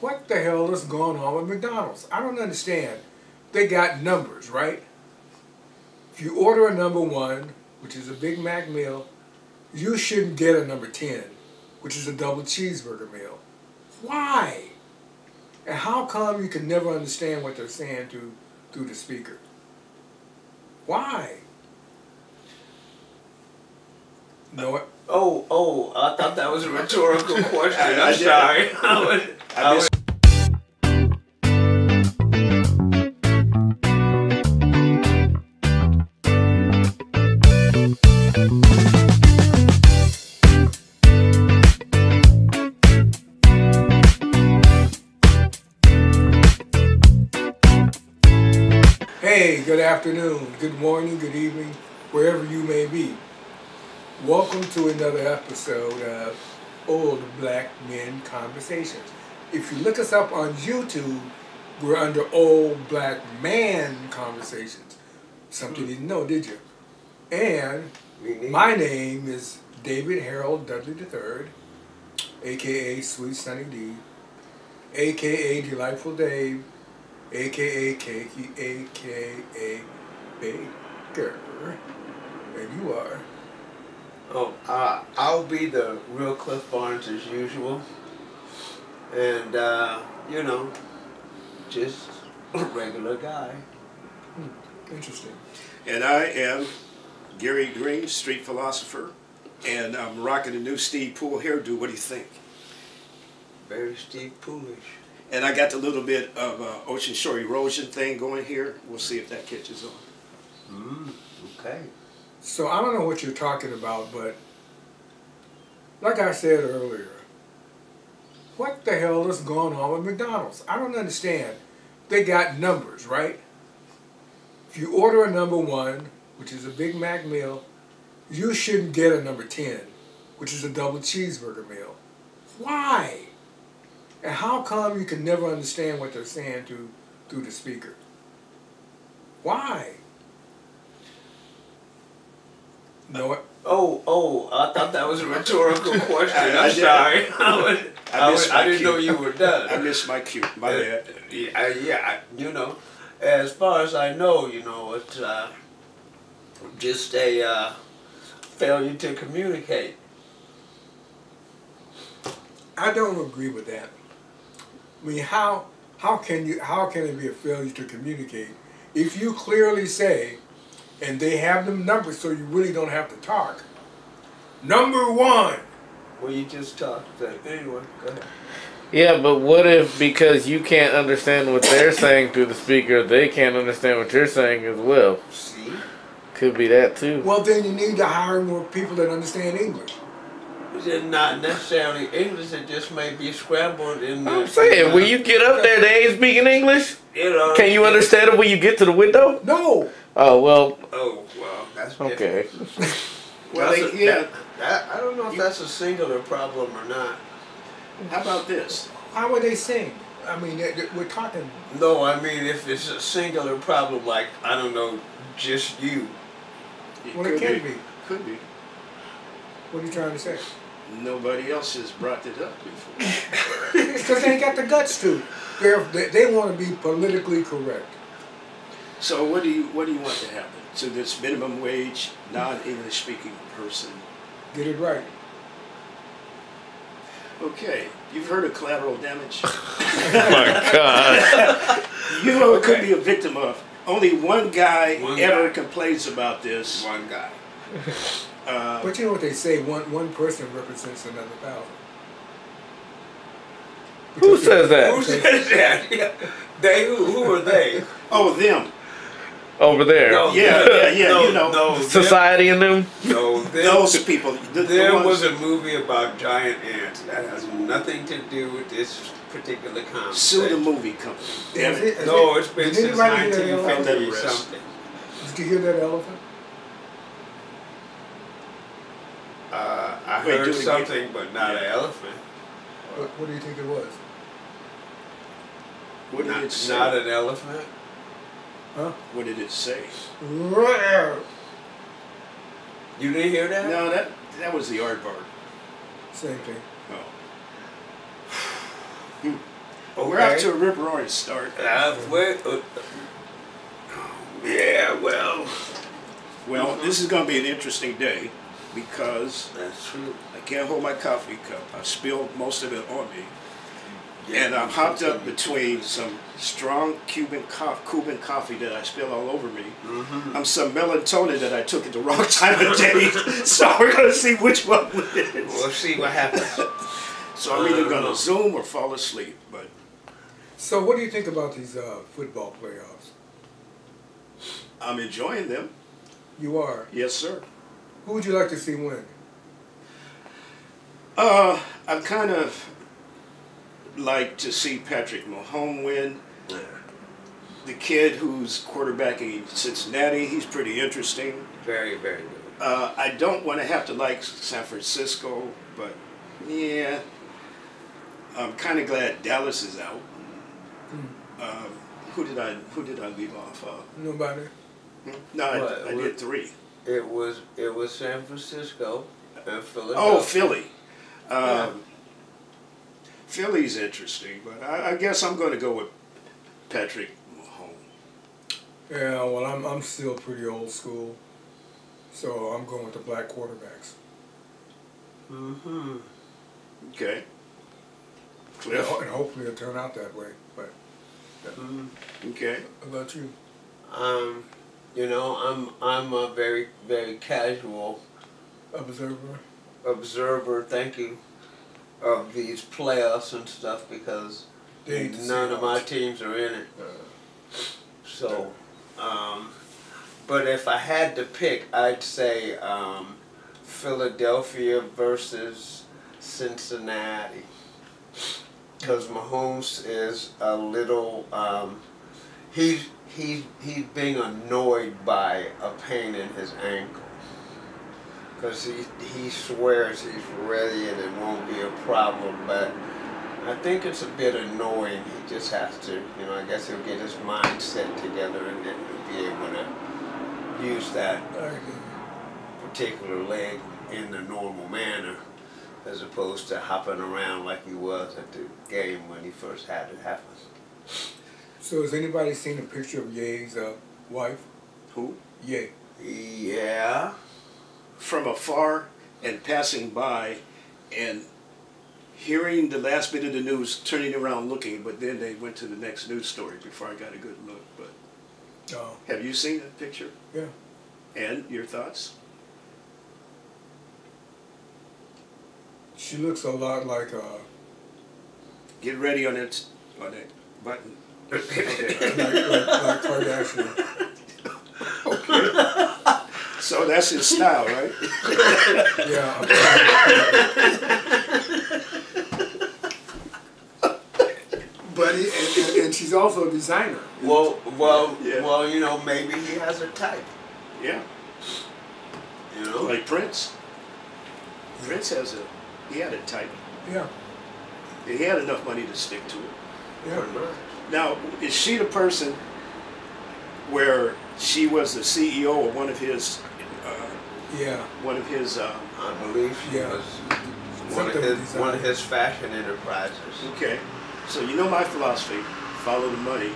What the hell is going on with McDonald's? I don't understand. They got numbers, right? If you order a number 1, which is a Big Mac meal, you shouldn't get a number 10, which is a double cheeseburger meal. Why? And how come you can never understand what they're saying through the speaker? Why? Know it? Oh, I thought that was a rhetorical question. I'm sorry. I was Hey, good afternoon, good morning, good evening, wherever you may be. Welcome to another episode of Old Black Men Conversations. If you look us up on YouTube, we're under Old Black Man Conversations. Something you didn't know, did you? And my name is David Harold Dudley III, a.k.a. Sweet Sunny D, a.k.a. Delightful Dave, a.k.a. Cakey, a.k.a. Baker, and you are? I'll be the real Cliff Barnes as usual. And, just a regular guy. Interesting. And I am Gary Green, street philosopher, and I'm rocking a new Steve Poole hairdo. What do you think? Very Steve Poolish. And I got the little bit of ocean shore erosion thing going here. We'll see if that catches on. Okay. So I don't know what you're talking about, but like I said earlier, what the hell is going on with McDonald's? I don't understand. They got numbers, right? If you order a number 1, which is a Big Mac meal, you shouldn't get a number 10, which is a double cheeseburger meal. Why? And how come you can never understand what they're saying through the speaker? Why? Know it? I thought that was a rhetorical question. I'm did. sorry. I didn't cue. know you were done. I missed my cue. My bad. As far as I know, it's just a failure to communicate. I don't agree with that. I mean, how can it be a failure to communicate if you clearly say, and they have them numbers so you really don't have to talk. Number 1. Well, you just talked. Anyway, go ahead. Yeah, but what if because you can't understand what they're saying through the speaker, they can't understand what you're saying as well? See? Could be that too. Well, then you need to hire more people that understand English. It's not necessarily English, it just may be scrambled in the... I'm saying, when you get up there, they ain't speaking English? Can you understand it when you get to the window? No. Oh, well. Oh, well, that's okay. Well, I don't know if that's a singular problem or not. How about this? How would they sing? I mean, we're talking... No, I mean, if it's a singular problem, like, I don't know, just you. Well, it can be. Could be. What are you trying to say? Nobody else has brought it up before. Because they ain't got the guts to. They want to be politically correct. So what do you want to happen to this minimum wage, non-English speaking person? Get it right. Okay, you've heard of collateral damage? Oh my God. You could be a victim of. Only one guy ever complains about this. One guy. But you know what they say, one person represents another 1,000. Who says that? Who says that? Yeah. They, who are they? Oh, them. Over there. No, No, Society and them? No, those people. There was a movie about giant ants that has nothing to do with this particular concept. Sue the movie company. Damn it. It's been since anybody hear that 1950 something. Did you hear that elephant? I heard something, but not an elephant. What do you think it was? What did it say? Not an elephant. Huh? What did it say? You didn't hear that? No, that was the aardvark. Same thing. Oh. We're off to a rip-roaring start. Yeah, well, This is going to be an interesting day because that's true. I can't hold my coffee cup. I spilled most of it on me. Yeah, And I'm hopped up between some strong Cuban coffee that I spilled all over me. I'm some melatonin that I took at the wrong time of day. So we're going to see which one it is. We'll see what happens. So I'm either going to Zoom or fall asleep. But So what do you think about these football playoffs? I'm enjoying them. You are. Yes, sir. Who would you like to see win? I'm kind of like to see Patrick Mahomes win. The kid who's quarterbacking Cincinnati, he's pretty interesting. Very, very good. I don't want to have to like San Francisco, but yeah, I'm kind of glad Dallas is out. Who did I leave off? Nobody. No, I did three. It was San Francisco and Philadelphia. Oh, Philly. Philly's interesting, but I guess I'm going to go with Patrick Mahomes. Yeah, well, I'm still pretty old school, so I'm going with the black quarterbacks. Okay. Cliff. And hopefully it'll turn out that way. But Okay. how about you? You know, I'm a very, very casual observer, thank you, of these playoffs and stuff because They ain't the none of my Seahawks. teams are in it. So, but if I had to pick, I'd say Philadelphia versus Cincinnati. Because Mahomes is a little, he's being annoyed by a pain in his ankle. Because he swears he's ready and it won't be a problem, but I think it's a bit annoying. He just has to, you know, I guess he'll get his mind set together and then he'll be able to use that particular leg in the normal manner as opposed to hopping around like he was at the game when he first had it happen. So has anybody seen a picture of Ye's wife? Who? Ye. Yeah. From afar and passing by and hearing the last bit of the news, turning around looking, but then they went to the next news story before I got a good look. But Oh, have you seen that picture? yeah. And your thoughts? She looks a lot like Get ready on that button. like Kardashian. So that's his style, right? Yeah. But and she's also a designer. Yeah. Well, you know, maybe he has a type. Yeah. You know, Like Prince. Prince he had a type. Yeah. He had enough money to stick to it. Yeah. Now, is she the person where she was the CEO of one of his Yeah. I believe she Yeah. was Something one of his fashion enterprises. Okay. So you know my philosophy, follow the money.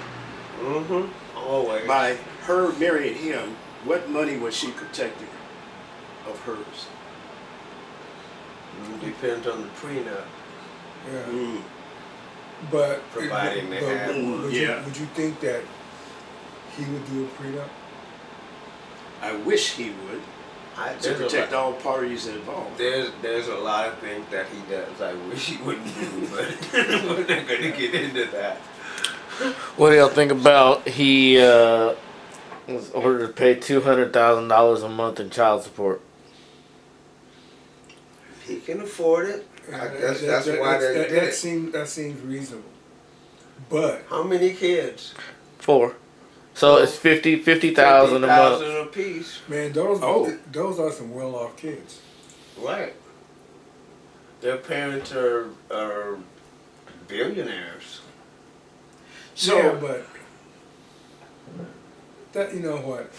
Always. By her marrying him, what money was she protecting of hers? Depends on the prenup. Yeah. But Providing they had one. would Yeah. you think that he would do a prenup? I wish he would, to protect all parties involved. There's a lot of things that he does I wish he wouldn't do, but we're not going to get into that. What do y'all think about he was ordered to pay $200,000 a month in child support? He can afford it. I guess that's why they did it. That seems reasonable. But How many kids? 4. So it's 50,000 a month. 50,000 apiece. man, those are some well-off kids. Right. Their parents are billionaires. So, yeah, but that, you know what?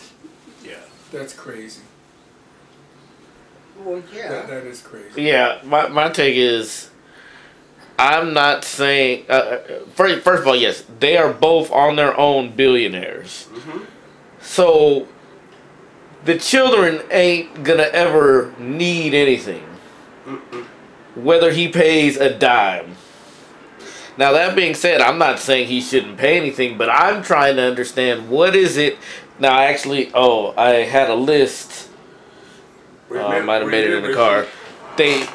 yeah. That's crazy. Well, yeah. That is crazy. Yeah, my take is I'm not saying. First of all, yes, they are both on their own billionaires. So the children ain't gonna ever need anything, whether he pays a dime. Now that being said, I'm not saying he shouldn't pay anything, but I'm trying to understand what is it. Now, actually, I had a list. I might have made it in the car. They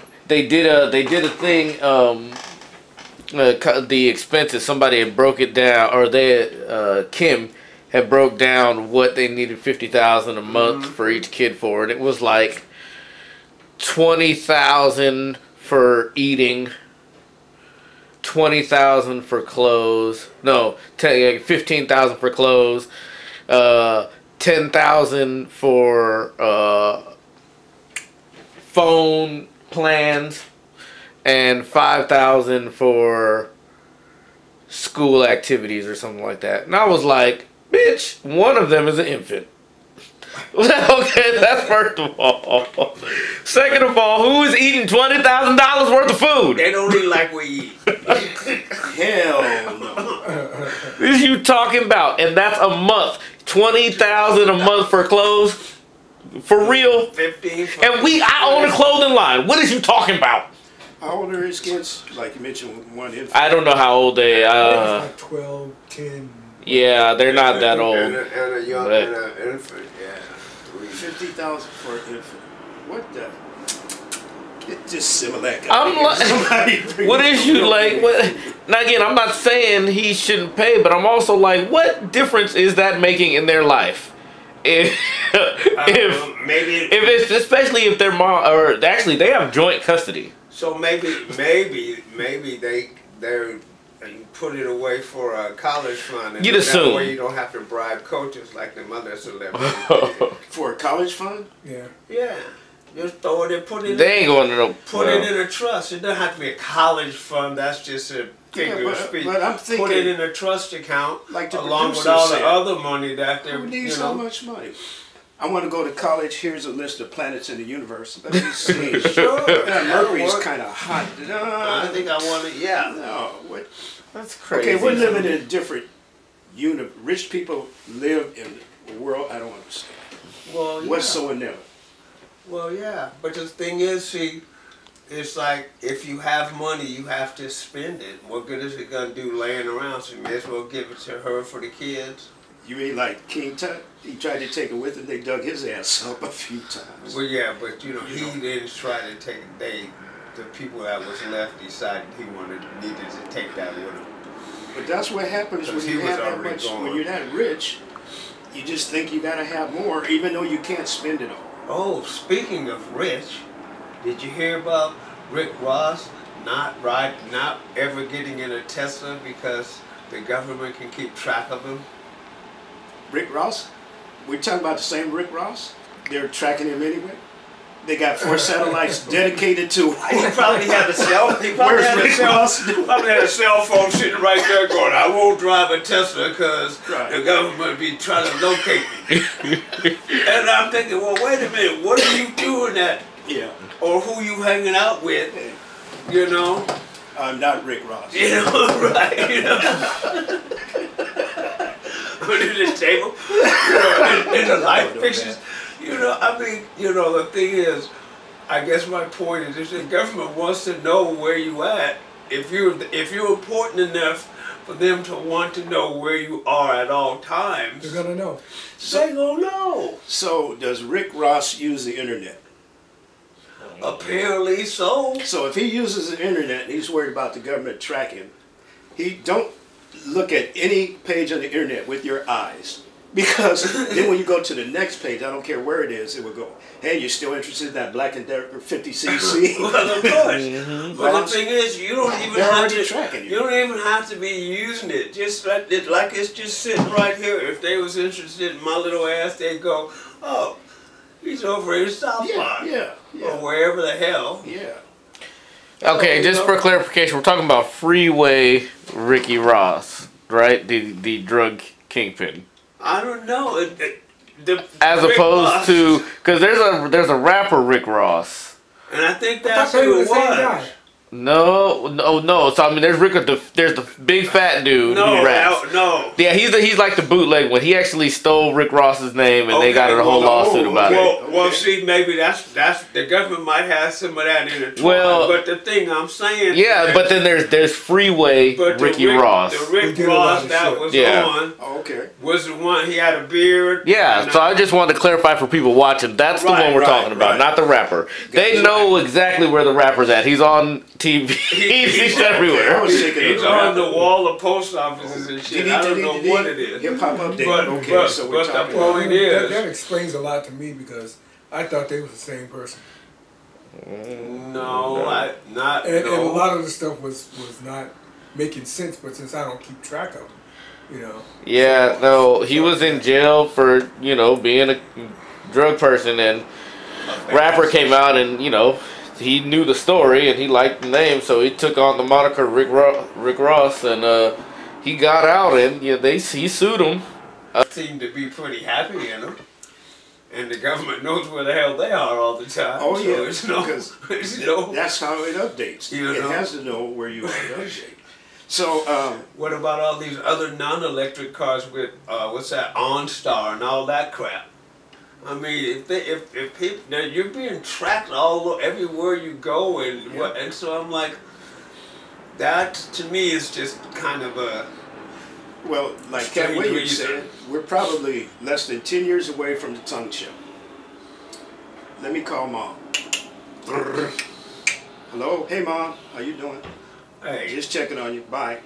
did a thing. The expenses. Somebody had broke it down, or Kim had broke down what they needed $50,000 a month for each kid for, and it was like $20,000 for eating, $20,000 for clothes. No, $15,000 for clothes. $10,000 for phone plans, and $5,000 for school activities or something like that. And I was like, bitch, one of them is an infant. Okay, that's first of all. Second of all, who is eating $20,000 worth of food? They don't eat like we eat. Hell no. This is you talking about, and that's a month. $20,000 a month for clothes, for real. 15. And I own a clothing line. What is you talking about? How old are his kids? Like you mentioned, one infant. I don't know how old they. Like 12, 10. Yeah, they're not that old. And a young But- and an infant, yeah. 50,000 for an infant. What the? Get this Similac. I'm like, what is you like? What? Now again, I'm not saying he shouldn't pay, but I'm also like, what difference is that making in their life? If Maybe it's especially if their mom, or actually they have joint custody. so. Maybe they're put it away for a college fund. And You'd that assume. way you don't have to bribe coaches like the other celebrities. For a college fund? Yeah. Yeah, just throw it and put it. They ain't going to no. Put it in a trust. It doesn't have to be a college fund. That's just a figure of speech. But I'm thinking, put it in a trust account, like the along with producer all said, the other money that they're. who needs so much money? I want to go to college. Here's a list of planets in the universe. Let me see. Sure. Mercury's kind of hot. I think I want it. Yeah. No, what? That's crazy. Okay, we're living in a different universe. Rich people live in a world I don't understand. Well, yeah. What's so in them? Well, yeah. But the thing is, see, it's like if you have money, you have to spend it. What good is it gonna do laying around? So you may as well give it to her for the kids. You mean like King Tut? He tried to take it with him. They dug his ass up a few times. Well, yeah, but he didn't try to take it. The people that was left decided needed to take that with him. But that's what happens when He you was have that already much. gone. When you're that rich, you just think you gotta have more, even though you can't spend it all. Oh, speaking of rich, did you hear about Rick Ross not ever getting in a Tesla because the government can keep track of him? Rick Ross? We're talking about the same Rick Ross? They're tracking him anyway? They got 4 satellites dedicated to. He probably had a cell. He probably Where's had Rick Ross? probably had a cell phone sitting right there going, "I won't drive a Tesla because Right. the government be trying to locate me." And I'm thinking, well, wait a minute, what are you doing that? Yeah. Or who you hanging out with? You know. I'm not Rick Ross. You know, right? You know. Under the table, in the life pictures. You know, I mean, the thing is, I guess my point is, if the government wants to know where you at, if you're important enough for them to want to know where you are at all times, They're gonna know. they gonna know. So does Rick Ross use the internet? Apparently so. So if he uses the internet and he's worried about the government tracking, he don't look at any page on the internet with your eyes. Because then when you go to the next page, I don't care where it is, it will go, hey, you're still interested in that Black & Decker 50cc? Well, of course. But the thing is, you don't even They're have already to. tracking you. You don't even have to be using it. Just like it's just sitting right here. If they was interested in my little ass, they'd go, "Oh, he's over in South Park, Yeah. or wherever the hell." Yeah. Okay, just for clarification, we're talking about Freeway Ricky Ross, right? The drug kingpin. I don't know. As Rick opposed Ross, to, because there's a rapper Rick Ross. and I think I that's thought they who were it the same was. guy. No. So I mean, there's there's the big fat dude No, who raps. no. Yeah, he's like the bootleg one. He actually stole Rick Ross's name, and they got in a whole lawsuit about it. Well, see, maybe that's the government might have some of that in it. Well, but the thing I'm saying, Yeah, but then there's Freeway Ricky Ross. The Rick Ross that was on, was the one. He had a beard. Yeah, so I just wanted to clarify for people watching. That's the one we're talking about, not the rapper. They know exactly where the rapper's at. He's on TV. He's everywhere. He's on the wall of post offices and shit. I don't know what it is. Hip hop update. But the point is, that explains a lot to me because I thought they was the same person. No, not. And a lot of the stuff was not making sense, but since I don't keep track of them, you know. Yeah, no, he was in jail for, being a drug person, and rapper came out and, he knew the story and he liked the name, so he took on the moniker Rick Ross, and he got out, and he sued him. Seem to be pretty happy in them. And the government knows where the hell they are all the time. Oh, so yeah, it's because that's how it updates. It has to know where you are to update. So, what about all these other non-electric cars with, what's that, OnStar and all that crap? I mean, if people, you're being tracked everywhere you go, and so I'm like, that to me is just kind of a. Well, like Cat Williams said, we're probably less than 10 years away from the tongue chip. Let me call Mom. Hello? Hey, Mom. How you doing? Hey. Just checking on you. Bye.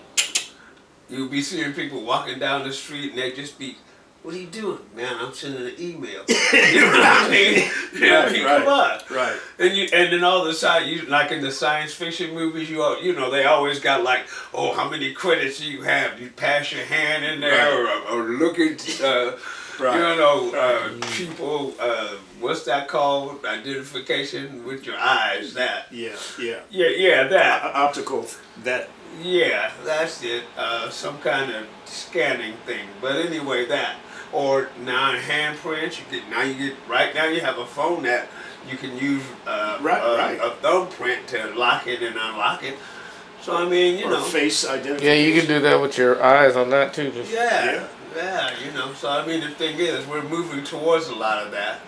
You'll be seeing people walking down the street and they just be, what are you doing? Man, I'm sending an email. You know what I mean? Come on. Right. And then all of a sudden, like in the science fiction movies, they always got like, oh, how many credits do you have? You pass your hand in there, or look at, people. What's that called? Identification with your eyes. That. Yeah. That. Optical. That. Yeah, that's it. Some kind of scanning thing. But anyway, that. Or now handprints. Right now you have a phone that you can use a thumbprint to lock it and unlock it. So I mean, face identification. Yeah, you can do that with your eyes on that too. Yeah. So I mean, the thing is, we're moving towards a lot of that.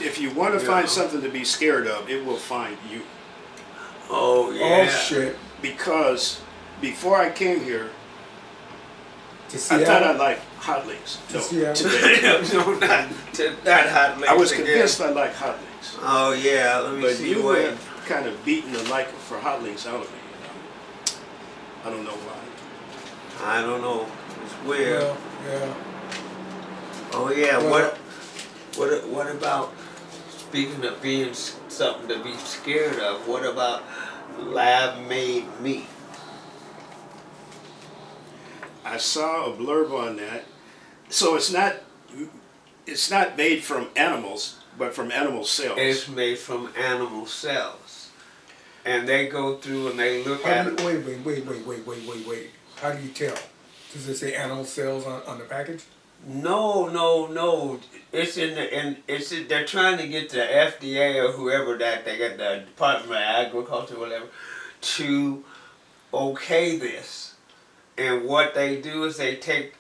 If you want to find something to be scared of, it will find you. Oh yeah. Oh shit. Because before I came here, I thought I liked hot links. No, today. No, not hot links. I was convinced I liked hot links. Oh yeah, let me see. You have kind of beaten the like for hot links out of me. I don't know why. I don't know. It's weird. Yeah. Oh yeah. Well, What about, speaking of being something to be scared of? What about lab-made meat? I saw a blurb on that. So it's not made from animals, but from animal cells. It's made from animal cells, and they go through and they look at it. Wait. How do you tell? Does it say animal cells on the package? No. It's they're trying to get the FDA or whoever that they got, the Department of Agriculture or whatever, to okay this. And what they do is they take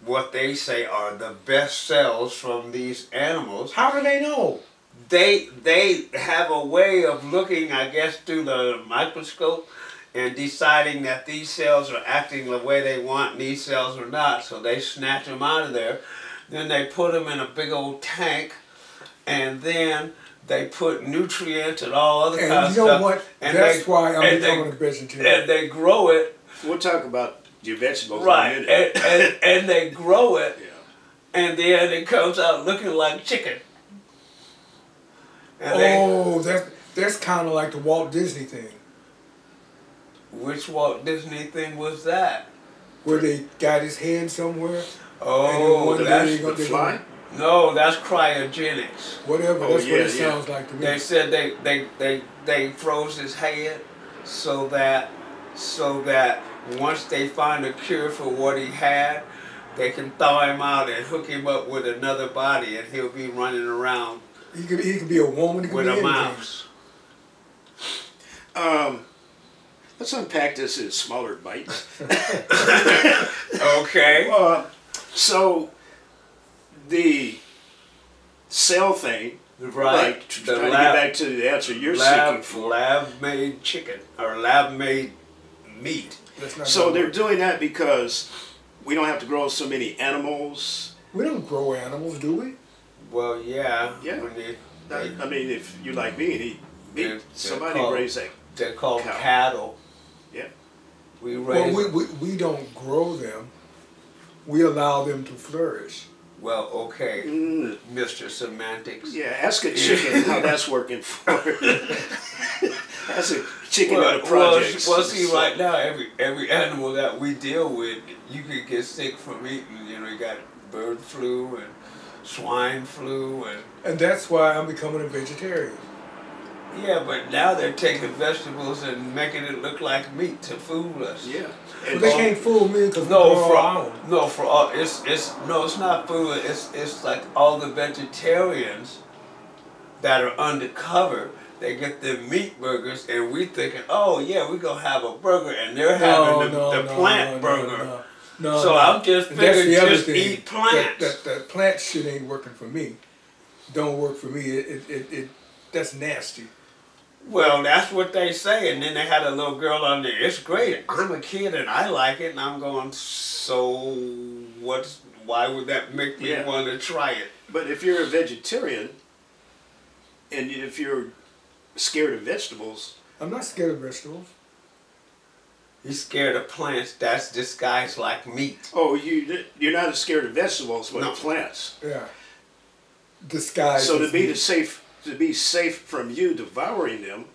what they say are the best cells from these animals. How do they know? They have a way of looking, I guess, through the microscope and deciding that these cells are acting the way they want and these cells are not. So they snatch them out of there. Then they put them in a big old tank, and then they put nutrients and all other kind of stuff. And you know what? That's why I'm becoming a vegetarian. And they grow it. We'll talk about your vegetables in a minute. and they grow it, and then it comes out looking like chicken. And that's kind of like the Walt Disney thing. Which Walt Disney thing was that? Where they got his hand somewhere. Oh, that's the fly? No, that's cryogenics. Whatever, that's what it sounds like to me. They said they froze his head so that once they find a cure for what he had, they can thaw him out and hook him up with another body, and he'll be running around. He could be a woman. He could with be a anything. mouse. Let's unpack this in smaller bites. Okay. So the cell thing, Right. like trying to get back to the answer you're seeking for. Lab-made chicken or lab-made meat. That's not So gonna they're work. doing that because we don't have to grow so many animals. We don't grow animals, do we? Well, yeah. Yeah. When I mean, if you like me and eat They're- meat, somebody called- raised that. they're called Cow. cattle. Yeah. We Well, raise. we don't grow them. We allow them to flourish. Well, okay, Mm, Mr. Semantics. yeah, ask a chicken how that's working for it. That's a chicken in the projects. Well, see, right now, every animal that we deal with, you could get sick from eating. You know, you got bird flu and swine flu and. And that's why I'm becoming a vegetarian. Yeah, but now they're taking vegetables and making it look like meat to fool us. Yeah. But And they can't fool me because No, we're all own. for all it's not food. It's like all the vegetarians that are undercover. They get the meat burgers, and we thinking, oh yeah, we gonna have a burger, and they're having the plant burger. No, So I'm just And that's figuring the other just thing. eat plants. That plant shit ain't working for me. Don't work for me. It that's nasty. Well, that's what they say, and then they had a little girl on there. It's great. I'm a kid and I like it, and I'm going. So what's? Why would that make me Yeah. want to try it? But if you're a vegetarian, and if you're scared of vegetables, I'm not scared of vegetables. He's scared of plants. That's disguised like meat. oh, you're not as scared of vegetables, but No. of plants. Yeah. Disguise. So to as be meat. to be safe from you devouring them,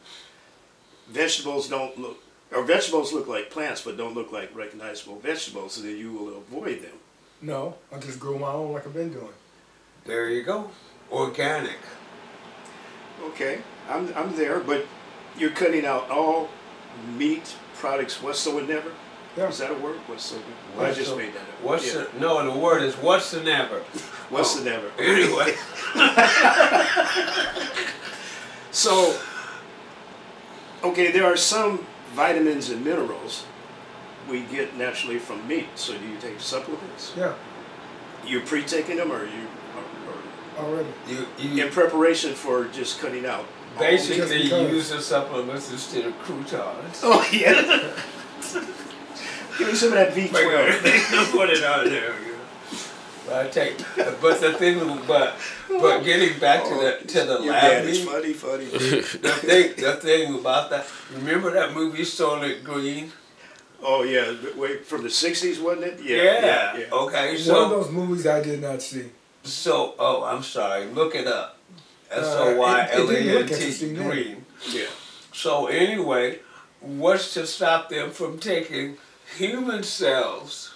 vegetables don't look, or vegetables look like plants, but don't look like recognizable vegetables, so then you will avoid them. No, I just grow my own like I've been doing. There you go. Organic. Okay, I'm there, but you're cutting out all meat products whatsoever. Yeah. Is that a word? Whatsoever. I just made that up. What's Yeah. no? The word is whatsoever. Whatsoever. Anyway. So, okay, there are some vitamins and minerals we get naturally from meat. So do you take supplements? Yeah, You pre-taking them, or you, or already. You in preparation for just cutting out? all- basically Just because. use the supplements instead of croutons. Oh yeah. Give me some of that B12. Put it on there. You know. But I take, but the thing, but getting back to the Your lab dad is meat, funny. the thing about that. Remember that movie Soylent Green? Oh yeah, wait, from the '60s, wasn't it? Yeah. Okay. One of So those movies I did not see. oh, I'm sorry. Look it up. It didn't look SOYLENT interesting then. Green. Yeah. So anyway, what's to stop them from taking human cells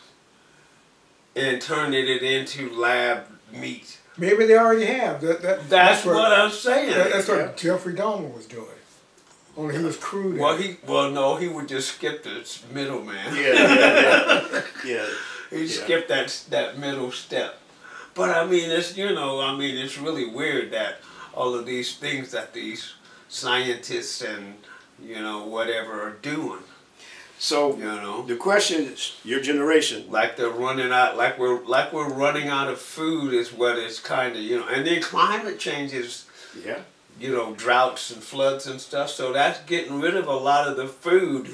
and turning it into lab meat? Maybe they already have. That's what I'm saying. That's what Yeah. Jeffrey Dahmer was doing. Only he was crude. Well, no, he would just skip the middleman. Yeah. He skipped that middle step. But I mean, it's it's really weird that all of these things that these scientists and whatever are doing. So the question is, your generation. Like they're running out, like we're running out of food is what it's kind of and then climate change is Yeah. droughts and floods and stuff. So that's getting rid of a lot of the food.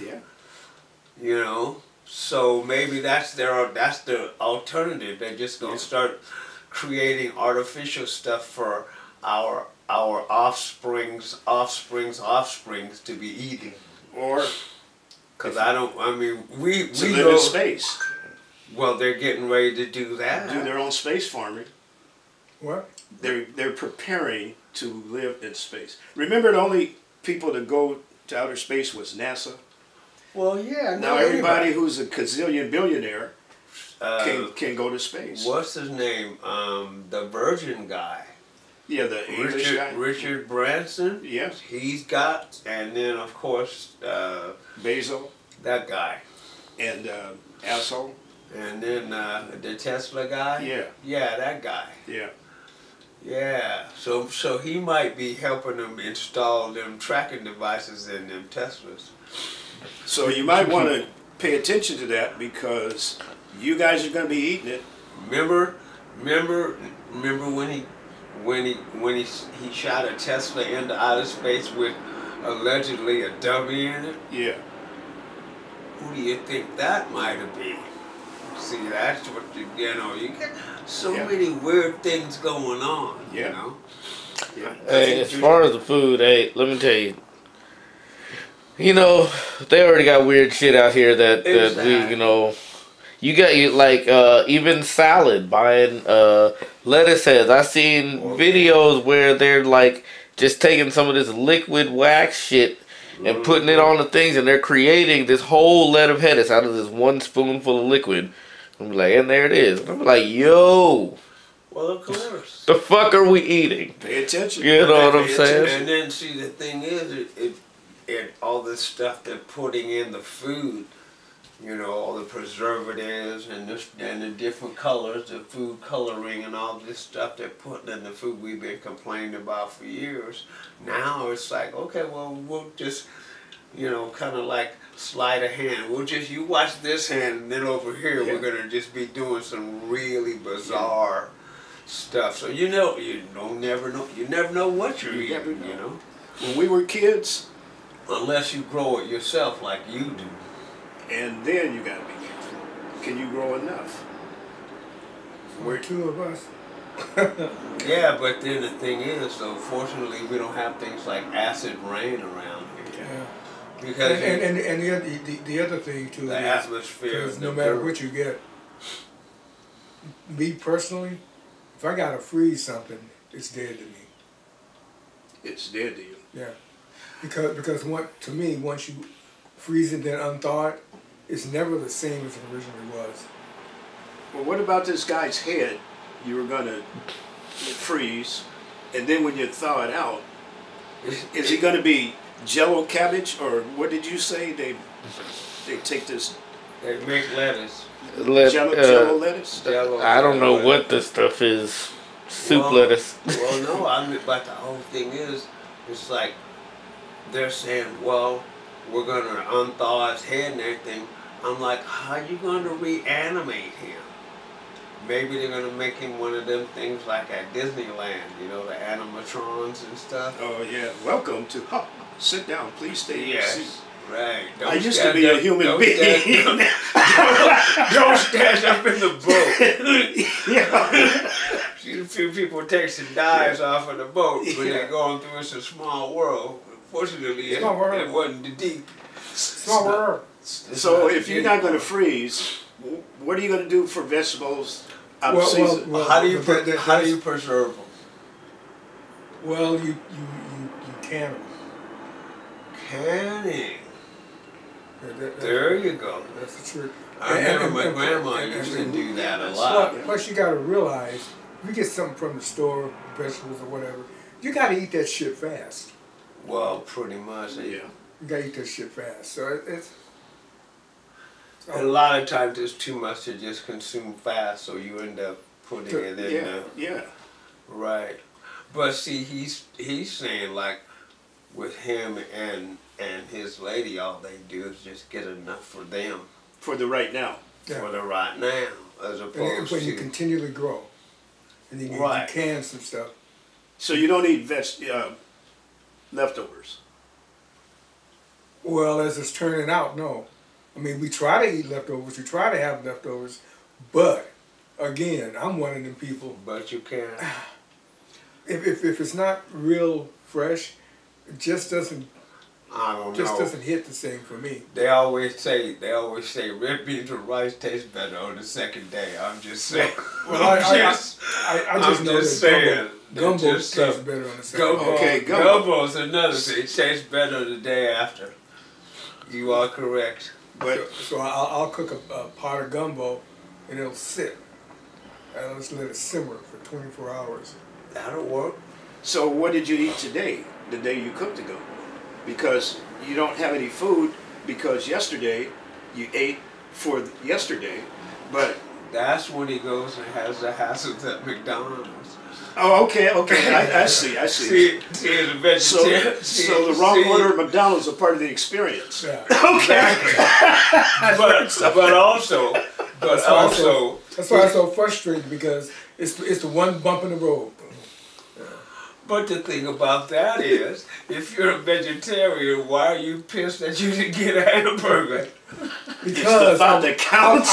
Yeah. So maybe that's the alternative. They're just gonna start creating artificial stuff for our offsprings to be eating. Or Because we to we live know, in space. well, they're getting ready to do that. Do their own space farming. What? They're preparing to live in space. Remember, the only people to go to outer space was NASA. Well, yeah. Now everybody who's a gazillion billionaire can go to space. What's his name? The Virgin guy. Yeah, the English guy. Richard Branson. Yes. He's got, and then of course Bezos that guy, and asshole. and then the Tesla guy. Yeah. Yeah, that guy. Yeah. Yeah. So he might be helping them install them tracking devices in them Teslas. So you might want to pay attention to that because you guys are going to be eating it. Remember when he shot a Tesla into outer space with allegedly a dummy in it? Yeah. Who do you think that might have been? See, that's what you get so Yeah. many weird things going on, Yeah. you know? Yeah. Hey, as far as the food, hey, let me tell you. You know, they already got weird shit out here that we, Exactly. you know, you got you like even salad buying lettuce heads. I seen videos where they're like just taking some of this liquid wax shit and putting it on the things, and they're creating this whole lead of lettuce out of this one spoonful of liquid. I'm like, and there it is. And I'm like, yo, Well, of course. the fuck are we eating? Pay attention. You know what I'm saying? And then, see, the thing is, it all this stuff they're putting in the food, you know, all the preservatives and the different colors, the food coloring and all this stuff they're putting in the food we've been complaining about for years. Now it's like, okay, well, we'll just, you know, kind of like sleight of hand. You watch this hand, and then over here Yeah. we're going to just be doing some really bizarre stuff. So you never know what you're You eating, never know. you know? When we were kids, Unless you grow it yourself like you do. and then you got to be careful. Can you grow enough? We're two of us. Yeah, but then the thing is, though, fortunately we don't have things like acid rain around here. Yeah. Because And the other thing too the is, atmosphere, because the no matter dirt. what you get, me personally, if I gotta freeze something, it's dead to me. It's dead to you. Yeah, because once you freeze it then unthaw it, it's never the same as it originally was. Well, what about this guy's head? You were going to freeze, and then when you thaw it out, is he going to be Jello cabbage, or what did you say? They take this They make lettuce. Jello lettuce. Jello, I don't know lettuce. what this stuff is. Soup Well, lettuce. Well, no, I mean, but the whole thing is, it's like they're saying, well, we're gonna unthaw his head and everything. I'm like, how you gonna reanimate him? Maybe they're gonna make him one of them things like at Disneyland, you know, the animatrons and stuff. Oh yeah, welcome to. Sit down, please stay in your seat. Yes, right. I used to be a human being. Don't stand up in the boat. Yeah. See a few people taking dives off of the boat when Yeah. they're going through. It's a small world. Fortunately, Small world. it wasn't deep. Small world. So if you're not going to freeze, what are you going to do for vegetables out of Well, season? well, How do you but that- preserve them? Well, you can them. Canning. That- There you go. That's the truth. I remember my and- grandma and- used to and- do that a lot. Plus, you gotta realize, if you get something from the store, vegetables or whatever, you gotta eat that shit fast. Well, pretty much. Yeah. You gotta eat that shit fast. So it's. A lot of times it's too much to just consume fast, so you end up putting it in Yeah. the Yeah. right. But see, he's saying like with him and his lady, all they do is just get enough for them For the right now. Yeah. for the right now, as And opposed when you to continually grow, and then you Right. can some stuff. So you don't eat leftovers. Well, as it's turning out, no. I mean, we try to eat leftovers. We try to have leftovers, but again, I'm one of them people. but you can't. If it's not real fresh, it just doesn't I don't know. doesn't hit the same for me. They always say red beans with rice taste better on the second day. I'm just saying. Well, I just I'm know just that saying. gumbo Just, tastes better on the second. Gumbo, Okay, gumbo. gumbo's another thing. It tastes better the day after. You are correct. But So I'll cook a pot of gumbo, and it'll sit. And let's let it simmer for 24 hours. That'll work. so what did you eat today? The day you cooked the gumbo? Because you don't have any food because yesterday you ate for yesterday, but That's when he goes and has the hassles at McDonald's. Oh, okay. I see. See, as a vegetarian. So the wrong order at McDonald's are part of the experience. Yeah. Okay. but also, That's why it's so frustrating because it's the one bump in the road. but the thing about that is, if you're a vegetarian, why are you pissed that you didn't get a hamburger? It's the Because thought that counts.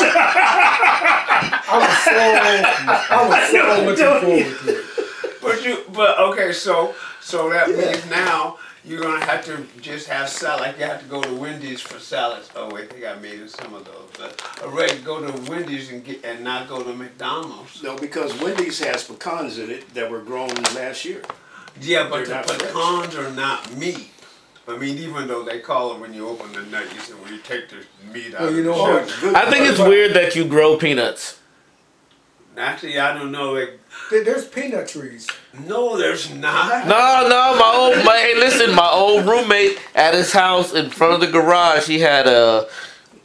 I was so looking forward to it. But okay, so that means now you're gonna have to just have salad. Like you have to go to Wendy's for salads. Oh wait, they got made in some of those. But already go to Wendy's and not go to McDonald's. No, because Wendy's has pecans in it that were grown last year. Yeah, but They're the not fresh. pecans are not meat. I mean, even though they call it when you open the nut, you say when you take the meat out. Well, you of know the what? shell. Good I think it's part. weird that you grow peanuts. Actually, I don't know. There's peanut trees. No, there's not. No, hey, listen, my old roommate at his house in front of the garage, he had a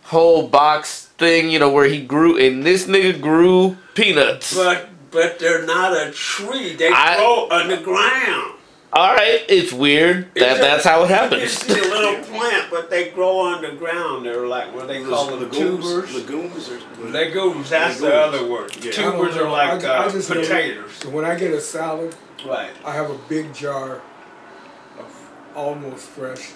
whole box thing, where he grew, and this nigga grew peanuts. But they're not a tree. They grow on the ground. All right, it's weird that's how it happens. It's a little plant, but they grow on the ground. They're like what they call them, tubers. Legumes or Legumes. That's the other word. Yeah. Tubers are like I just know potatoes. So when I get a salad, Right. I have a big jar of almost fresh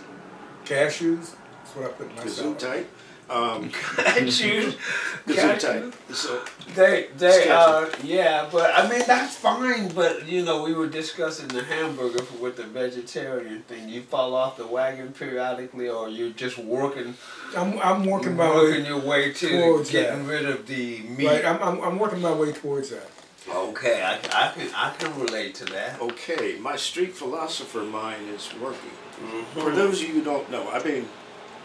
cashews. That's what I put in my salad. Gesundheit. Cashews. Gesundheit. So They Sketchy. yeah, but I mean that's fine. But we were discussing the hamburger with the vegetarian thing. You fall off the wagon periodically, or you're just working I'm working my working way your way to towards getting that. rid of the meat. Right, I'm working my way towards that. Okay, I can relate to that. okay, my street philosopher mind is working. Mm-hmm. For those of you who don't know, I've been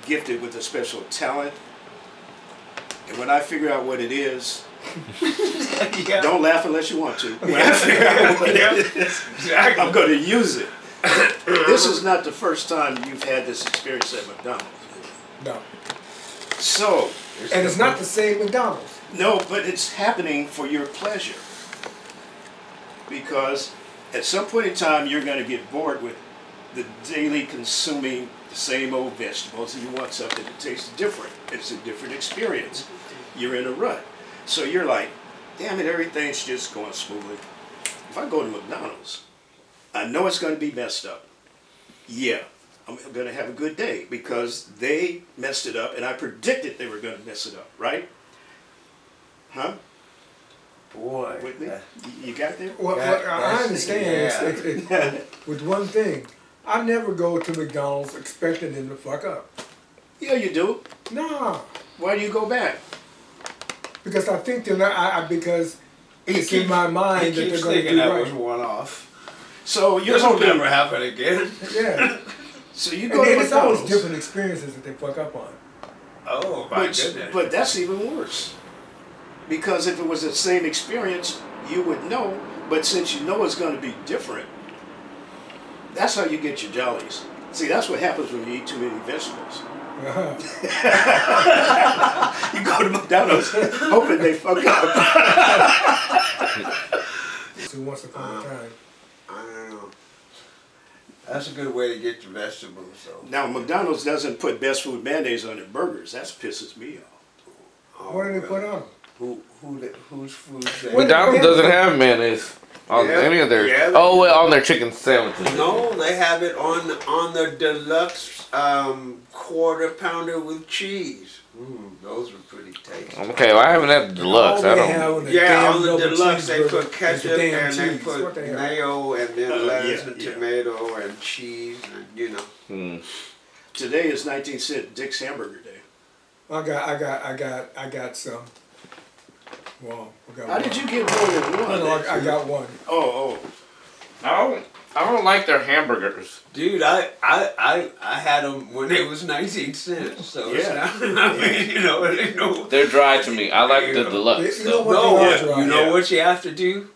gifted with a special talent, and when I figure out what it is, Yeah. don't laugh unless you want to. When I figure out what it is, Exactly. I'm going to use it. This is not the first time you've had this experience at McDonald's. No, So, and it's not the same McDonald's. no, but it's happening for your pleasure. Because at some point in time, you're going to get bored with the daily consuming the same old vegetables, and you want something that tastes different. It's a different experience. You're in a rut. So you're like, damn it, everything's just going smoothly. If I go to McDonald's, I know it's going to be messed up. Yeah, I'm going to have a good day because they messed it up, and I predicted they were going to mess it up, right? Huh? Boy. With me? You got there? Well, I That's- understand. yeah. With one thing, I never go to McDonald's expecting them to fuck up. Yeah, you do. Nah, Why do you go back? because I think they're not. Because it's in my He mind that they're keeps going to thinking do that right. was one off. So you're This will hoping. never happen again. Yeah, So you and go to it's always McDonald's. different experiences that they fuck up on. Oh my But, goodness. but that's even worse. Because if it was the same experience, you would know. But since you know it's going to be different, that's how you get your jollies. See, that's what happens when you eat too many vegetables. Uh-huh. You go to McDonald's hoping they fuck up. So once upon a time, I don't know. That's a good way to get your vegetables, though. Now, McDonald's doesn't put best food mayonnaise on their burgers. That pisses me off. Oh, what do they put on them? Whose food? They What- McDonald's doesn't have mayonnaise on Yeah, any of their. yeah. Oh, well, on their chicken sandwiches. No, they have it on the deluxe quarter pounder with cheese. Those are pretty tasty. Okay, well, I haven't had the deluxe. All I they don't. have on the Yeah, damn on the double deluxe they cheeseburger put is the ketchup damn and they cheese. What the put hell? mayo and then lettuce yeah, and yeah. tomato and cheese and Hmm. Today is 19-cent Dick's Hamburger Day. I got some. Well, I got How one. did you get more than one? No, I got one. Oh, I don't like their hamburgers. Dude, I had them when it was 19 cents. So it's Yeah. not, I mean, it ain't no. They're dry to me. I like the deluxe. You know though. what No, they are yeah, dry. you know Yeah. what you have to do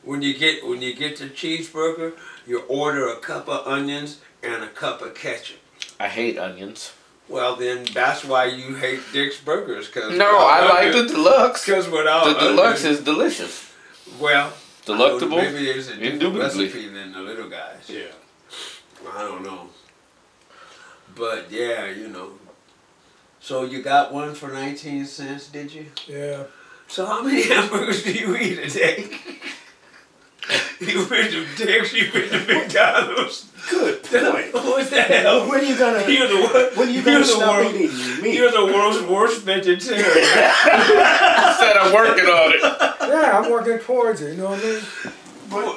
when you get the cheeseburger. You order a cup of onions and a cup of ketchup. I hate onions. Well, then that's why you hate Dick's Burgers, cause No, I like the deluxe. Because without The deluxe onions- is delicious. well, Delectable? Maybe there's a different Indubitably. recipe than the little guys. Yeah. I don't know. But yeah, you know. So you got one for 19 cents, did you? Yeah. So how many hamburgers do you eat a day? You went to Dick's, you went to McDonald's. Good point. What the hell? When are you gonna? You're the one. When are you you're gonna the stop world- eating meat? You're the world's worst vegetarian. Said I'm working on it. Yeah, I'm working towards it, you know what I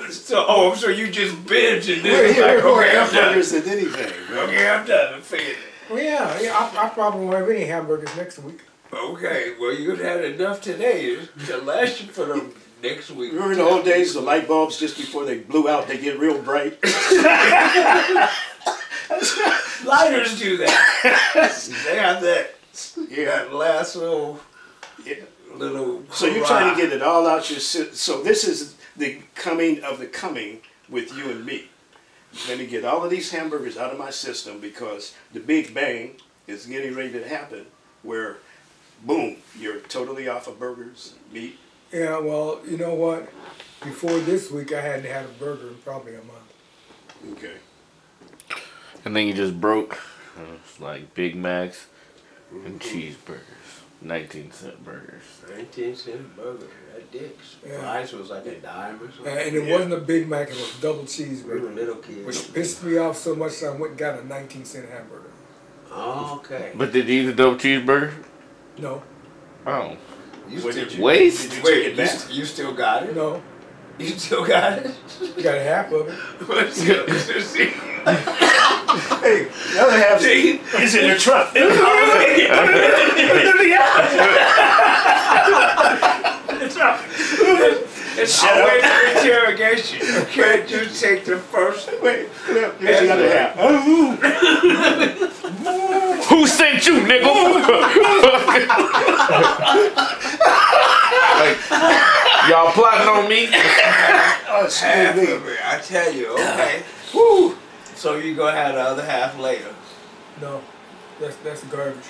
mean? So you just binge and then Wait, it's like, wait, wait. okay, I'm done. Hamburgers than anything. Right? Okay, I'm done. I'm finished. Well, yeah, I probably won't have any hamburgers next week. Okay, well you had enough today to last you for the next week. Remember the old days, the light bulbs just before they blew out, they get real bright. Lighters do that. They have that. You got last little. So you're trying to get it all out your system. So this is the coming of the coming with you and me. Let me get all of these hamburgers out of my system because the Big Bang is getting ready to happen where, boom, you're totally off of burgers, meat. Yeah, well, you know what? Before this week, I hadn't had a burger in probably a month. Okay. And then you just broke. It's like Big Macs and cheeseburgers. 19-cent burgers. 19-cent burger at Dick's. Yeah. Price was like a dime or something. And it wasn't a Big Mac, it was double We were cheeseburger. little kids. Which pissed me off so much that I went and got a 19-cent hamburger. Oh, okay. But did you eat the double cheeseburger? No, Oh. You What still, did you- Waste? Did you wait, take it back? you still got it? no. You still got it? You got half of it. Hey, the other half is in the truck. It's always an interrogation. You can't just take the first. Wait, here's the other half. Who sent you, nigga? Like, y'all plotting on me? Oh, it's Half me. of it, I tell you, okay. Woo! So you gonna have the other half later. No, that's garbage.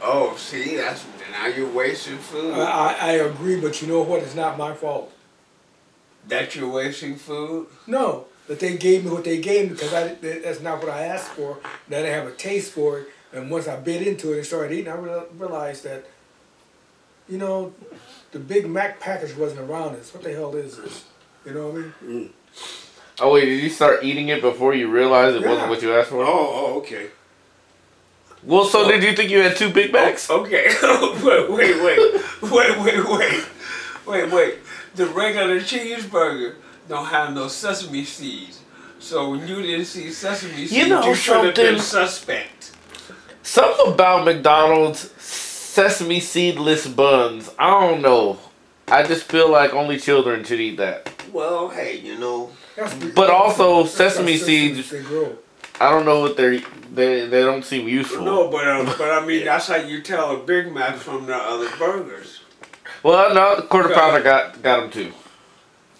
Oh, see, that's now you're wasting food. I agree, but you know what? It's not my fault. That you're wasting food? No, that they gave me what they gave me because that's not what I asked for. And I didn't have a taste for it. And once I bit into it and started eating, I realized that, you know, the Big Mac package wasn't around us. What the hell is this? You know what I mean? Oh, wait, did you start eating it before you realized it wasn't Yeah. what you asked for? Oh, okay. Well, so did you think you had 2 Big Macs? Okay. wait. The regular cheeseburger don't have no sesame seeds. So when you didn't see sesame seeds, You know you should have been something? suspect. Something about McDonald's sesame seedless buns. I don't know. I just feel like only children should eat that. Well, hey, you know. But also That's sesame how seeds. They grow. I don't know what they don't seem useful. No, but I mean that's how you tell a Big Mac from the other burgers. Well, no, the quarter pounder got them too.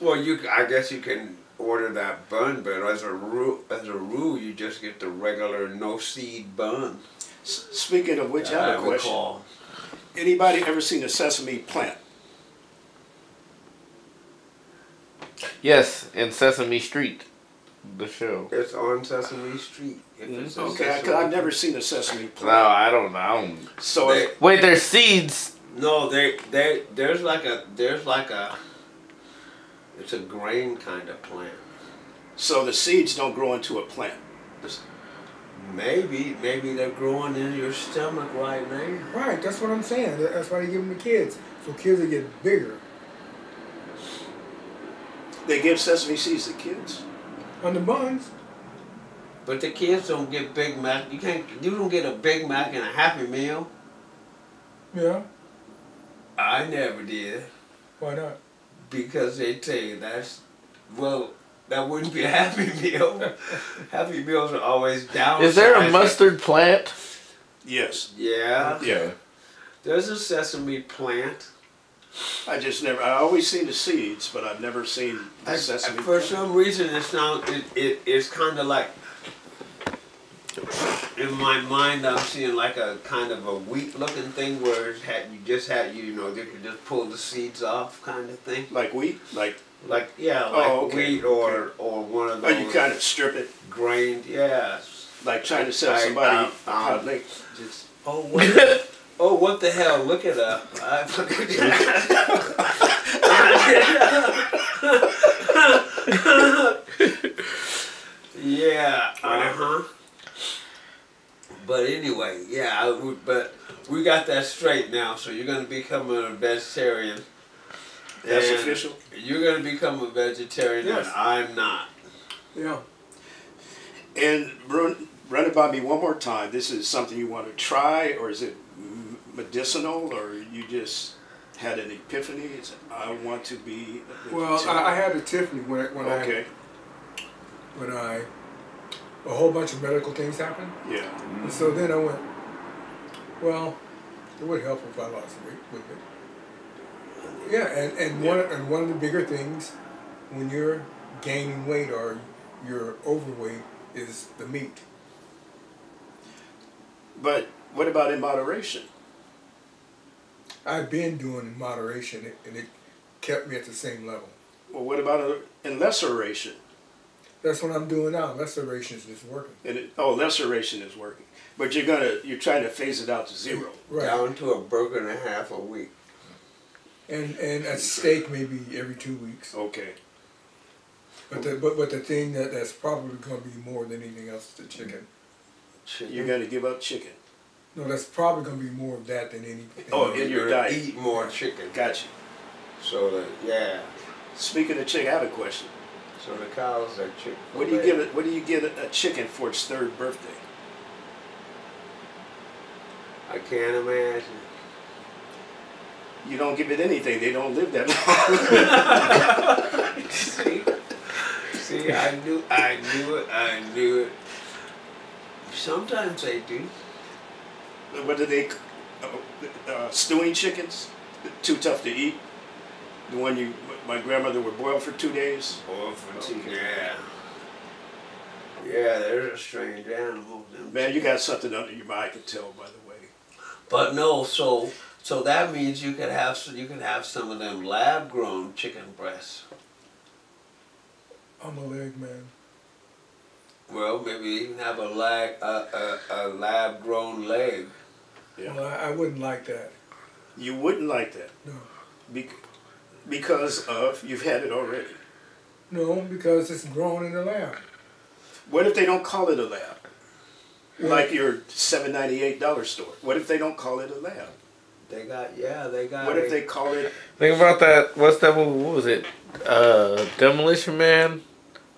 Well, I guess you can order that bun, but as a rule, you just get the regular no seed bun. Speaking of which, I have a question. recall. Anybody ever seen a sesame plant? Yes, in Sesame Street, the show. It's on Sesame Street. If it's in Okay, Sesame- I've never seen a sesame No, plant. I don't. So They- if, Wait, there's seeds. No, there's like a it's a grain kind of plant. so the seeds don't grow into a plant. Maybe they're growing in your stomach right now. Right, that's what I'm saying. That's why they give them to kids. So kids will get bigger. They give sesame seeds to kids. On the buns, But the kids don't get Big Mac. You don't get a Big Mac and a Happy Meal. yeah, I never did. why not? Because they tell you that wouldn't be a Happy Meal. Happy Meals are always down. Is there a mustard plant? Yes. Yeah. Yeah. There's a sesame plant. I always seen the seeds, but I've never seen the sesame For plant. some reason, it's kind of like, in my mind, I'm seeing like a kind of a wheat-looking thing where you could just pull the seeds off, kind of thing. Like wheat? Like like okay, wheat or one of Oh, those you kind of strip it, grained. Yeah. like trying to sell somebody a hot link. Just Oh what? Oh what the hell? Look it up. Yeah. But anyway, yeah. But we got that straight now. So you're gonna become a vegetarian. that's And official. You're gonna become a vegetarian, Yes. and I'm not. Yeah. And run it by me one more time. This is something you want to try, or is it medicinal, or you just had an epiphany? It's, I want to be a Well, vegetarian. I had a Tiffany when Okay. a whole bunch of medical things happened. Yeah. And so then I went, well, it would help if I lost weight, wouldn't it? Yeah, and one of the bigger things when you're gaining weight or you're overweight is the meat. But what about in moderation? I've been doing in moderation, and it kept me at the same level. Well, what about in lesseration? That's what I'm doing now. Restoration is working. Lesseration is working, but you're trying to phase it out to zero. Right. Down to a burger and a half a week. And a steak maybe every 2 weeks. Okay. But the thing that's probably going to be more than anything else is the chicken. You're going to give up chicken. No, that's probably going to be more of that than anything. Oh, in your diet. Eat more chicken. Gotcha. So that Speaking of chicken, I have a question. So the cows are chicken. What do you give it? What do you give a chicken for its 3rd birthday? I can't imagine. You don't give it anything. They don't live that long. See, I knew it. Sometimes they do. What do they? Stewing chickens? Too tough to eat. The one my grandmother would boil for 2 days. Or for tea. Okay. Yeah. Yeah, they're a strange animal. them Man, you got something under your mind. I can tell by the way. But no, so that means you could have some of them lab grown chicken breasts. I'm a leg man. Well, maybe even have a lab grown leg. Yeah. Well, I wouldn't like that. You wouldn't like that. No. Because of you've had it already. No, because it's grown in the lab. What if they don't call it a lab? Well, Like your $7.98 store. What if they don't call it a lab? They got What if they call it? Think about that. What's that movie? What was it? Demolition Man.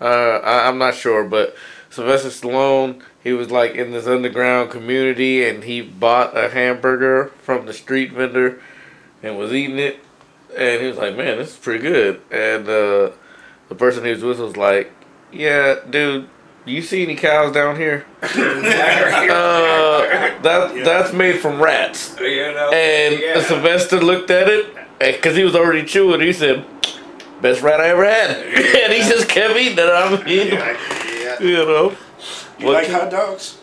I'm not sure, but Sylvester Stallone. He was like in this underground community, and he bought a hamburger from the street vendor, and was eating it, and he was like, "Man, this is pretty good." And the person he was with was like, "Yeah, dude, you see any cows down here? That's made from rats." You know, And Sylvester looked at it, because he was already chewing. He said, "Best rat I ever had." And he just kept eating it. I mean, you know. You like hot dogs?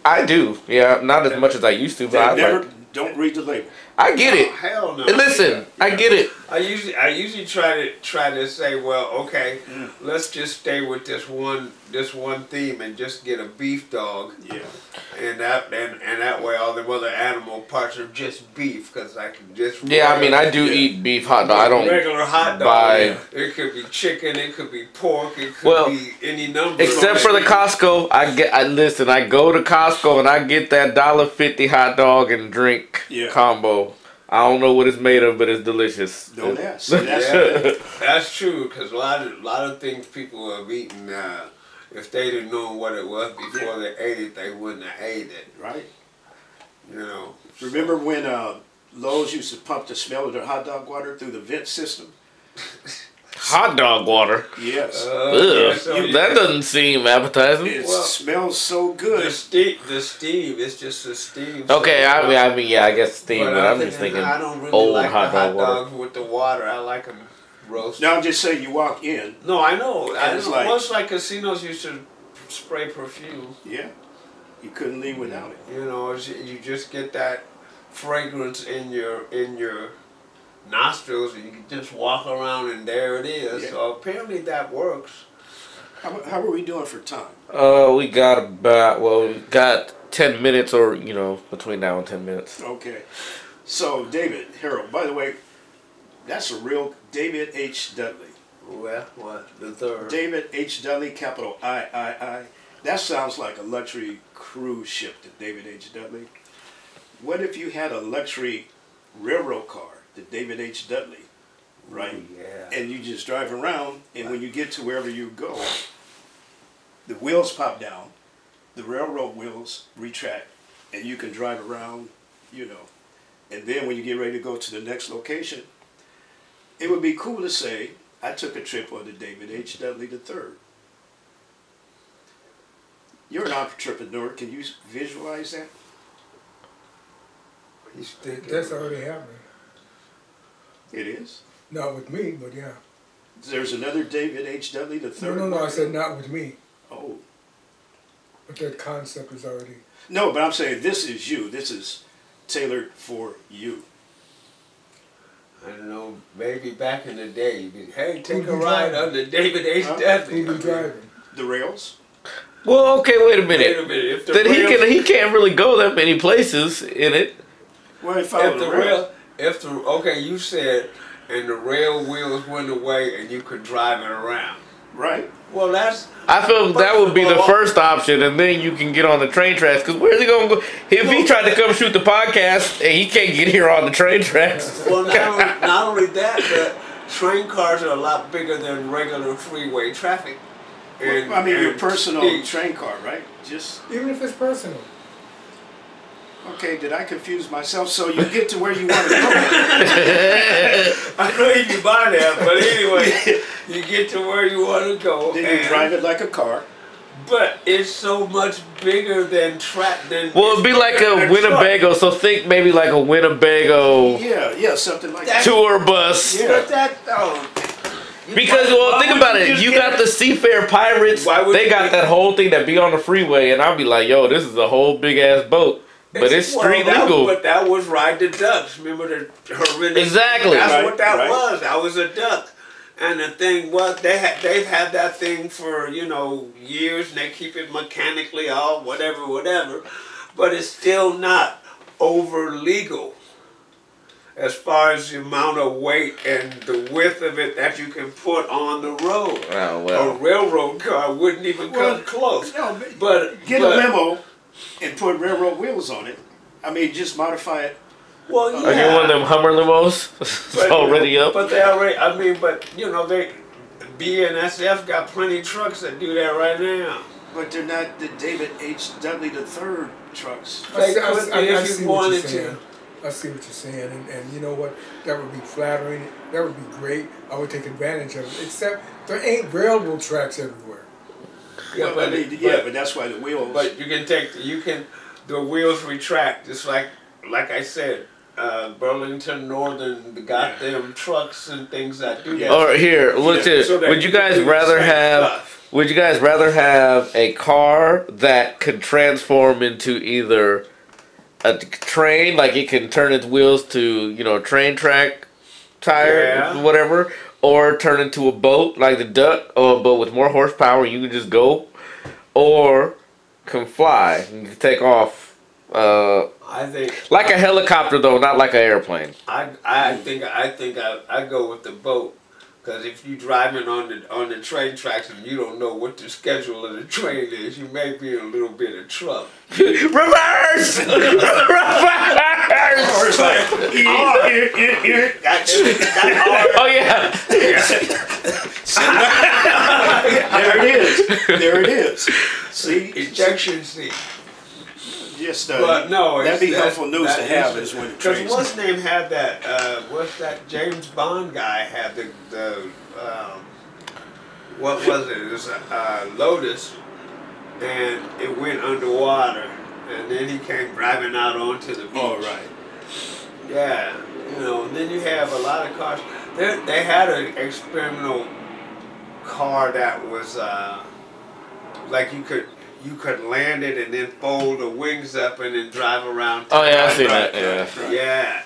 I do. Yeah, not as much as I used to, but I Don't read the label. I get it. Hell no. Listen, I get it. I usually try to say, well, okay, let's just stay with this one theme and just get a beef dog. Yeah. And that way all the other animal parts are just beef, because I can just Yeah, I mean, I do eat beef hot dog. I don't regular hot dog. buy. It could be chicken, it could be pork, it could be any number. Except for the Costco, listen. I go to Costco and I get that $1.50 hot dog and drink combo. I don't know what it's made of, but it's delicious. Don't ask. That's true, because a lot of things people have eaten. If they'd have known what it was before they ate it, they wouldn't have ate it. Right. You know. Remember when Lowe's used to pump the smell of their hot dog water through the vent system? Hot dog water. Yes. Ugh, that doesn't seem appetizing. It smells so good. The steam, it's just the steam. Okay, I mean, yeah, I guess steam, but I'm just thinking I don't really old like hot the dog hot water. dogs with the water. I like them roasted. Now I'm just saying, you walk in. No, I know. It's like- Once like casinos used to spray perfume. Yeah. You couldn't leave without it. You know, you just get that fragrance in your nostrils, and you can just walk around, and there it is. Yeah. So apparently that works. How are we doing for time? We got 10 minutes, or between now and 10 minutes. Okay. So David Harold, by the way, that's a real David H. Dudley. Well, what the third? David H. Dudley, capital I. That sounds like a luxury cruise ship to David H. Dudley. What if you had a luxury railroad car to David H. Dudley, right? Ooh, yeah. And you just drive around, and when you get to wherever you go, the wheels pop down, the railroad wheels retract, and you can drive around, And then when you get ready to go to the next location, it would be cool to say, I took a trip on the David H. Dudley III. You're an entrepreneur. Can you visualize that? He's thinking. That's already happening. It is. Not with me, but yeah. There's another David H. Dudley III. No. I said not with me. Oh. But that concept is already. No, but I'm saying this is you. This is tailored for you. I don't know, maybe back in the day, you'd be, hey, take Who a be ride driving? under David H. Huh? Dudley. Who be driving? The rails. Well, okay, wait a minute. Wait a minute. If the Then rail, he can't really go that many places in it. Well, if I if the rail, okay, you said, and the rail wheels went away and you could drive it around. Right. Well, that's. I feel that would be the Well, first option, and then you can get on the train tracks. Because where's he gonna go? If he tried to come shoot the podcast and he can't get here on the train tracks. Well, not only that, but train cars are a lot bigger than regular freeway traffic. And, I mean, your and personal speed. train car, right? Just Even if it's personal. okay. Did I confuse myself? So you get to where you want to go. I know you can buy that, but anyway, you get to where you want to go. Then you and- drive it like a car. But it's so much bigger than Well, it'd be like a Winnebago. So think maybe like a Winnebago Yeah, something like That- that. tour bus. Yeah. But that, Because Why think would about you it. just You get got it? the Seafair Pirates. Why would They you got get that it? whole thing that be on the freeway, and I'll be like, yo, this is a whole big ass boat. But it's street legal. But that was Ride the Ducks. Remember the horrendous? Exactly. That's Right, what that right. was. I was a duck. And the thing was, they've had that thing for years, and they keep it mechanically all whatever, but it's still not over legal as far as the amount of weight and the width of it that you can put on the road. Oh, A well. railroad car wouldn't even come close. No, But get a limo and put railroad wheels on it. I mean, just modify it. Well, Are you one of them Hummer limos? It's But, already up. But they already, they BNSF got plenty of trucks that do that right now. But they're not the David H. Dudley III trucks. They I could see- be I if see you what you're wanted saying. to. I see what you're saying, and you know what? That would be flattering. That would be great. I would take advantage of it. Except there ain't railroad tracks everywhere. Yeah, Well, but that's why the wheels. But the wheels retract. It's like I said, Burlington Northern got them trucks and things that do that. Or here, look Yeah, at. So that Would you can guys do the rather same have? stuff. Would you guys rather have a car that could transform into either a train, like it can turn its wheels to train track tire, Yeah. whatever, or turn into a boat like the Duck, or a boat with more horsepower, you can just go, or can fly, you can take off. I think Like a helicopter though, not like an airplane. I think I go with the boat. Because if you're driving on the train tracks and you don't know what the schedule of the train is, you may be in a little bit of trouble. Reverse! Reverse! Or it's like, Oh yeah. There it is. See, Ejection seat. just But no, that'd be it's- helpful news to that have is- is when the Because trains. what's name had that? What's that James Bond guy had the what was it? It was a Lotus, and it went underwater, and then he came driving out onto the beach. Oh right. Yeah, and then you have a lot of cars. They had an experimental car that was like you could land it and then fold the wings up and then drive around. Oh yeah, I see Right, that. Yeah. right. Yeah.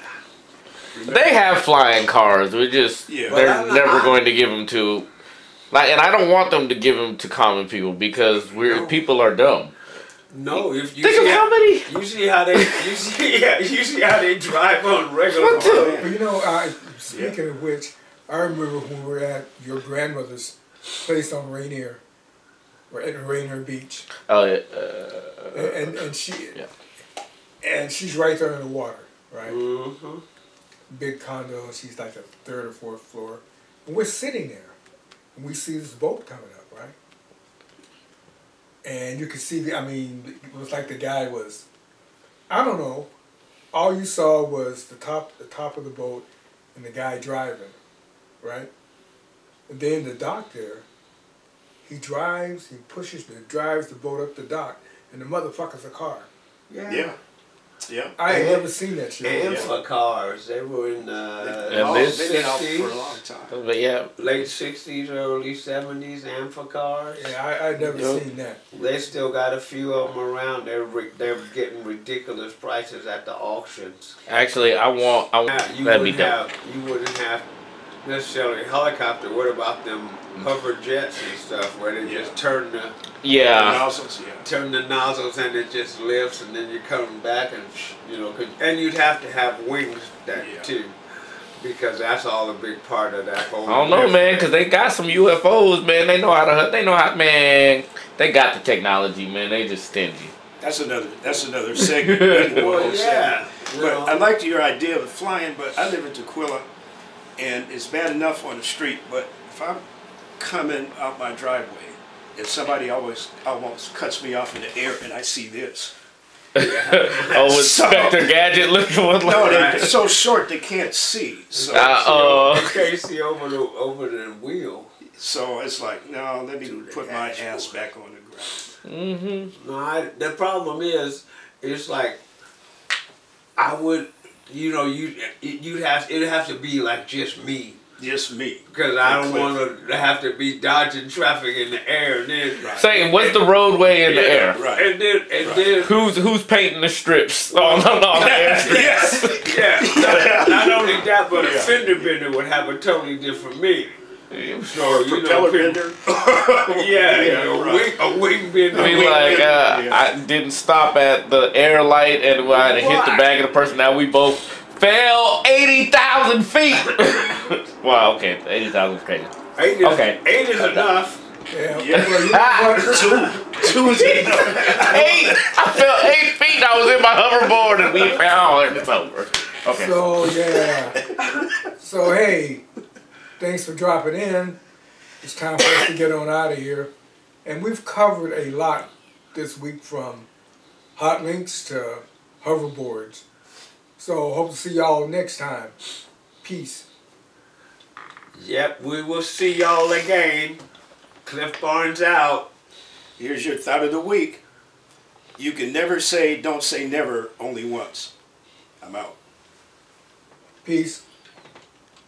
They have flying cars. We just Yeah. But they're I'm not- never I'm- going to give them to, like, and I don't want them to give them to common people because No. people are dumb. No, if you Think of see how many. you see how they you see how they drive on regular What the- cars. Well, you know, speaking of which, I remember when we were at your grandmother's place on Rainier, or at Rainier Beach, Oh, yeah, and she, Yeah. and she's right there in the water, right? Mm-hmm. Big condo, and she's like the third or fourth floor, and we're sitting there, and we see this boat coming up, right? And you could see it was like the guy was, I don't know, all you saw was the top of the boat and the guy driving, right? And then the dock there, he drives the boat up the dock, and the motherfucker's a car. Yeah. Yeah. I had And- never seen that shit. And Yeah. for cars, they were in And this- They've been out for a long time. but yeah, late 60s, early 70s, Ampha cars. Yeah, I never Yep. seen that. They still got a few of them around. They're getting ridiculous prices at the auctions. actually, I want You that'd be wouldn't dope. have necessarily a helicopter. What about them hover jets and stuff where they just turn the Yeah, Nozzles, yeah. nozzles and it just lifts and then you're coming back and and you'd have to have wings that Yeah. too, because that's all a big part of that whole. I don't know, man, because they got some UFOs, man. They know how, man. They got the technology, man. They just stingy. That's another segment. Well, yeah. But I liked your idea of flying, but I live in Tequila, and it's bad enough on the street, but if I'm coming out my driveway, and somebody always almost cuts me off in the air, and I see this. Oh, with So- Spectre Gadget looking one No, like they're so short they can't see. So, You oh, can't see over the wheel. so it's like, no, let me put my ass back on the ground. mm-hmm. No, the problem is, it's like, I would, it'd have to be like just me. Just me. Because I don't Cliff. want to have to be dodging traffic in the air and then. Right. Saying, what's the roadway in the air? Right. And then. Who's painting the strips on the air strips? Yes. Yeah. Not only that, but a Yeah. fender bender would have a totally different meaning. So Propeller bender. Yeah, right. a wing bender. I mean, like, I didn't stop at the air light and I had to hit the back of the person. Now we both fell 80,000 feet. Wow, okay, 80,000 is crazy. Okay. 8 is enough. Yeah, Yeah. well, you know what? Two is enough. 8! I fell 8 feet. I was in my hoverboard and we fell and it's over. Okay. So yeah. So hey, thanks for dropping in. It's time for us to get on out of here. And we've covered a lot this week, from hot links to hoverboards. So hope to see y'all next time. Peace. Yep, we will see y'all again. Cliff Barnes out. Here's your thought of the week. You can never say, don't say never, only once. I'm out. Peace.